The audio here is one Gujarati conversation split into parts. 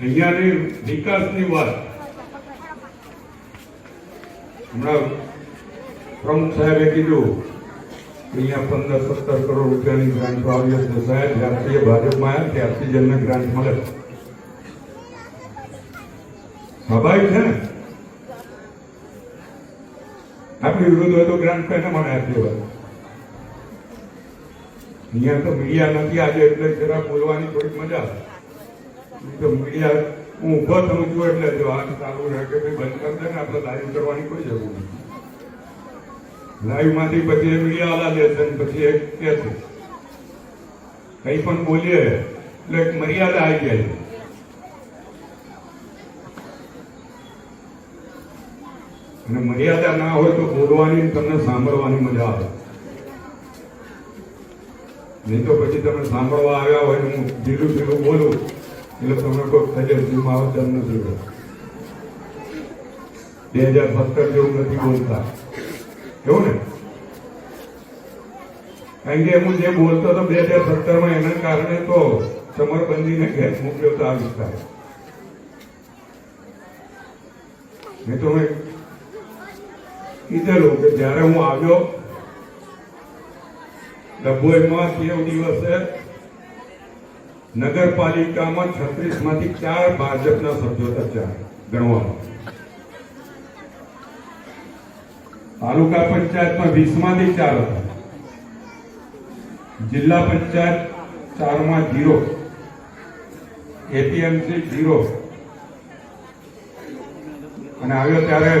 અહીંયાની વિકાસની વાત હમણાં પ્રમુખ સાહેબે કીધું કે અહીંયા 15-17 કરોડ રૂપિયાની ગ્રાન્ટ આવી છે. સાહેબ જ્યારથી ભાજપમાં આવ્યા ત્યારથી જ એમને ગ્રાન્ટ મળે. સ્વાભાવિક છે ને, આપણી વિરુદ્ધ હોય તો ગ્રાન્ટ કઈને મને આપી હોય. અહીંયા તો મીડિયા નથી આજે એટલે જરા બોલવાની થોડીક મજા આવે. તો મીડિયા હું ઉભો થઉં છું એટલે જો આ ચાલુ રહે કે ભાઈ બંધ કરી દે ને, આપણે લાઈવ કરવાની કોઈ જરૂર નથી. લાઈવ માંથી પછી એ મીડિયા વાળા લે છે પછી એક કે છે કઈ પણ બોલીએ એટલે એક મર્યાદા આવી જાય છે. અને મર્યાદા ના હોય તો બોલવાની તમને સાંભળવાની મજા આવે. નહીં તો પછી તમે સાંભળવા આવ્યા હોય ને હું ધીરું ધીરું બોલું એટલે તમે કોઈ સજેશનમાં આવે તેમ નથી હોય. 2017 જેવું નથી બોલતા એવું ને, કારણ કે હું જે બોલતો હતો 2017 એના કારણે તો સમરબંધીને ઘેર મોકલ્યો હતો આ વિસ્તાર. મેં તો મેં કીધેલું કે જયારે હું આવ્યો ડભોઈમાં તે દિવસે નગરપાલિકામાં 36 માંથી 4 ભાજપના સભ્યો હતા. 4 ગણવામાં. તાલુકા પંચાયતમાં 20 માંથી 4 હતા. જિલ્લા પંચાયત 4 માં 0, એપીએમસી 0. અને આવ્યો ત્યારે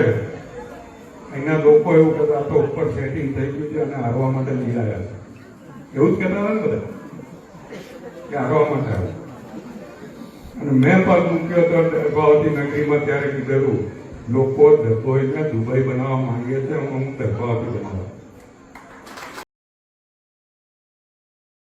અહીંના લોકો એવું કહેતા તો ઉપર સેટિંગ થઈ ગયું છે અને હારવા માટે લઈ આવ્યા છે. એવું જ કહેતા હતા ને બધા કે હારવા માટે આવે. અને મેં પગ મૂક્યો હતો દર્ભાવતી નગરીમાં ત્યારે કીધેલું લોકો ડભોઈને દુબઈ બનાવવા માંગે છે, હું દર્ભાવતી બનાવવા.